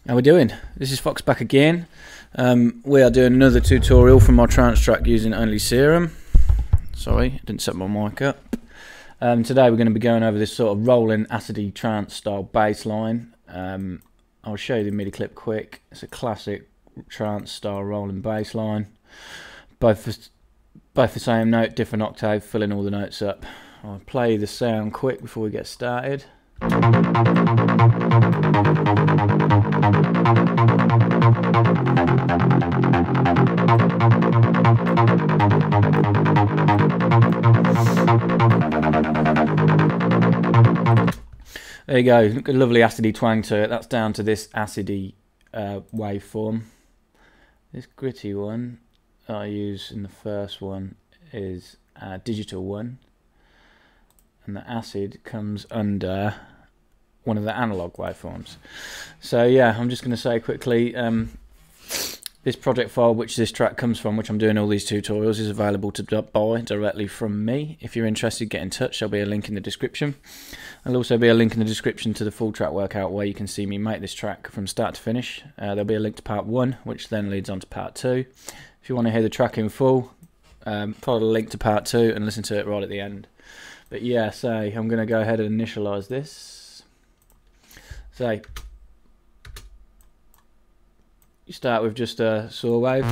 How we doing? This is Fox back again. We are doing another tutorial from my trance track using only Serum. Sorry, didn't set my mic up. Today we're going to be going over this sort of rolling acidy trance style bass line. I'll show you the MIDI clip quick. It's a classic trance style rolling bass line. Both the same note, different octave, filling all the notes up. I'll play the sound quick before we get started. There you go, a lovely acidy twang to it. That's down to this acidy waveform. This gritty one that I use in the first one is a digital one, and the acid comes under one of the analog waveforms. So yeah, I'm just going to say quickly, this project file which this track comes from, which I'm doing all these tutorials, is available to buy directly from me. If you're interested, get in touch. There'll be a link in the description. There'll also be a link in the description to the full track workout where you can see me make this track from start to finish. There'll be a link to part 1, which then leads on to part 2. If you want to hear the track in full, follow the link to part 2 and listen to it right at the end. But yeah, so I'm going to go ahead and initialize this. So you start with just a saw wave.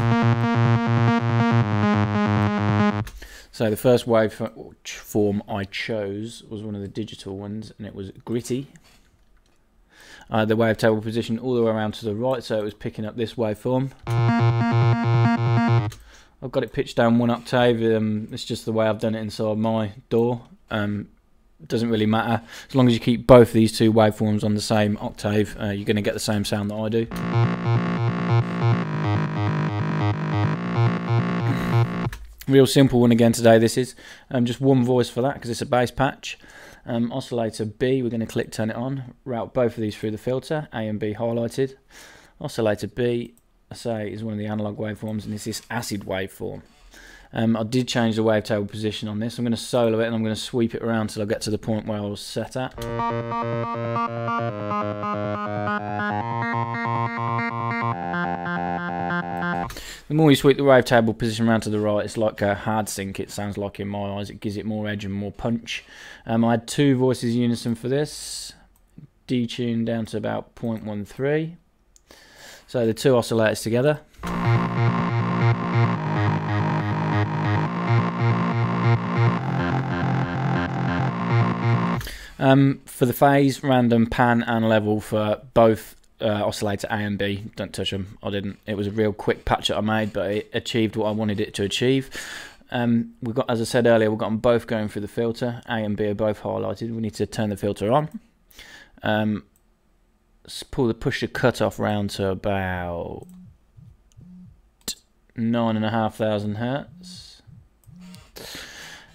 So the first waveform I chose was one of the digital ones, and it was gritty. I had the wavetable position all the way around to the right, so it was picking up this waveform. I've got it pitched down 1 octave. It's just the way I've done it inside my DAW. It doesn't really matter. As long as you keep both these two waveforms on the same octave, you're going to get the same sound that I do. Real simple one again today this is. Just one voice for that because it's a bass patch. Oscillator B, we're going to click turn it on. Route both of these through the filter, A and B highlighted. Oscillator B, I say, is one of the analog waveforms, and it's this acid waveform. I did change the wavetable position on this. I'm going to solo it and I'm going to sweep it around till I get to the point where I was set at. The more you sweep the wavetable position around to the right, it's like a hard sync, it sounds like in my eyes. It gives it more edge and more punch. I had 2 voices unison for this. Detuned down to about 0.13. So the 2 oscillators together. For the phase, random, pan and level for both oscillator A and B. Don't touch them, I didn't. It was a real quick patch that I made, but it achieved what I wanted it to achieve. We've got, as I said earlier, we've got them both going through the filter. A and B are both highlighted. We need to turn the filter on. Push the cutoff round to about 9,500 hertz.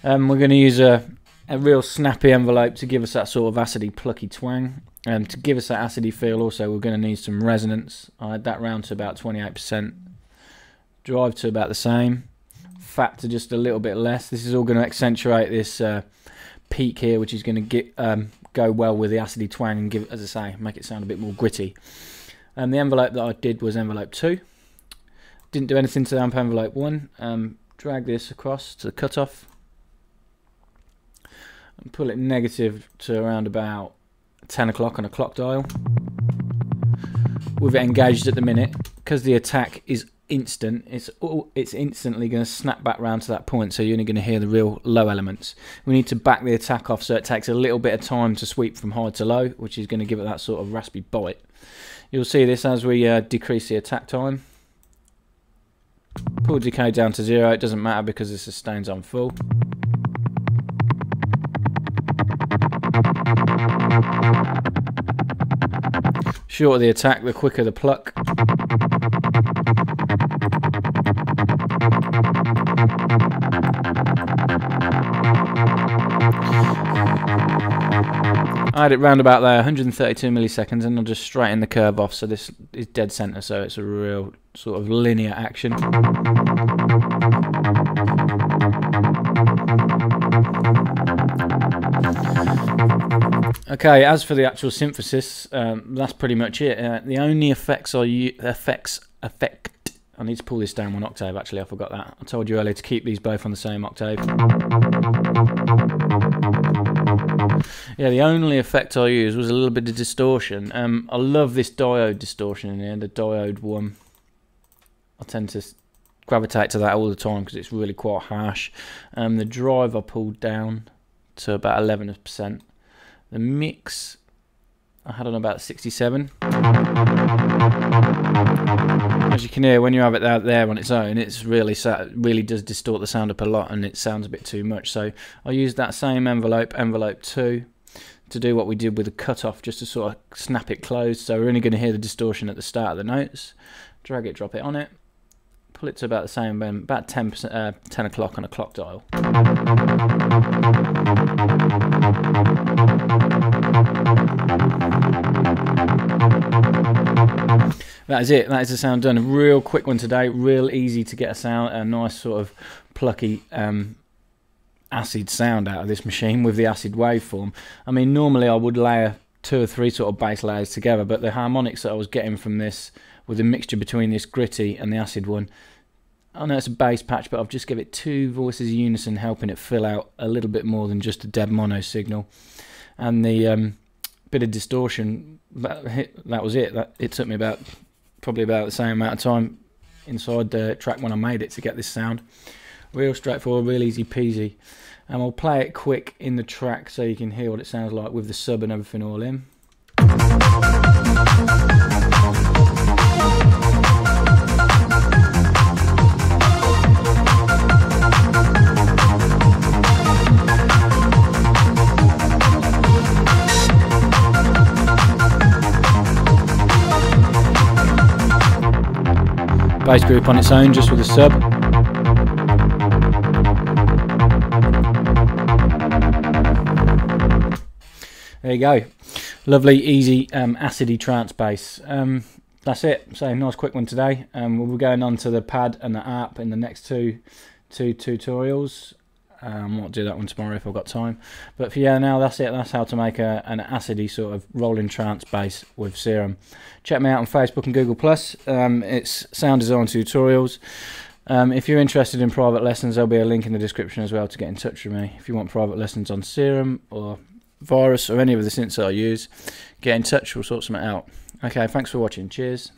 We're going to use a real snappy envelope to give us that sort of acidy plucky twang. To give us that acidy feel also, we're going to need some resonance. I had that round to about 28%. Drive to about the same. Fat to just a little bit less. This is all going to accentuate this peak here, which is going to go well with the acidy twang and give, as I say, make it sound a bit more gritty. The envelope that I did was envelope 2. Didn't do anything to amp envelope 1. Drag this across to the cutoff. And pull it negative to around about 10 o'clock on a clock dial. With it engaged at the minute, because the attack is instant, it's instantly going to snap back round to that point, so you're only going to hear the real low elements. We need to back the attack off so it takes a little bit of time to sweep from high to low, which is going to give it that sort of raspy bite. You'll see this as we decrease the attack time. Pull decay down to 0, it doesn't matter because the sustain's on full. Shorter the attack, the quicker the pluck. I had it round about there, 132 milliseconds, and I'll just straighten the curve off so this is dead center, so it's a real sort of linear action. Okay, as for the actual synthesis, that's pretty much it. The only effects I need to pull this down one octave, actually, I forgot that. I told you earlier to keep these both on the same octave. Yeah, the only effect I used was a little bit of distortion. I love this diode distortion in here, the diode one. I tend to gravitate to that all the time because it's really quite harsh. The drive I pulled down to about 11%. The mix I had on about 67. As you can hear, when you have it out there on its own, it's really does distort the sound up a lot, and it sounds a bit too much. So I used that same envelope 2, to do what we did with the cutoff, just to sort of snap it closed. So we're only going to hear the distortion at the start of the notes. Drag it, drop it on it, pull it to about the same, about 10 o'clock on a clock dial. That is it. That is the sound done. A real quick one today. Real easy to get a nice sort of plucky acid sound out of this machine with the acid waveform. I mean, normally I would layer 2 or 3 sort of bass layers together, but the harmonics that I was getting from this, with the mixture between this gritty and the acid one, I know it's a bass patch, but I've just given it 2 voices unison, helping it fill out a little bit more than just a dead mono signal. And the bit of distortion, that was it. It took me probably about the same amount of time inside the track when I made it to get this sound. Real straightforward, real easy peasy. And I'll play it quick in the track so you can hear what it sounds like with the sub and everything all in. Bass group on its own, just with a sub. There you go. Lovely, easy, acidy trance bass. That's it. So nice quick one today. We'll be going on to the pad and the app in the next two tutorials. I might do that one tomorrow if I've got time. But for now, that's it. That's how to make an acidy sort of rolling trance bass with Serum. Check me out on Facebook and Google+. It's sound design tutorials. If you're interested in private lessons, there'll be a link in the description as well to get in touch with me. If you want private lessons on Serum or Virus or any of the synths that I use, get in touch. We'll sort something out. Okay, thanks for watching. Cheers.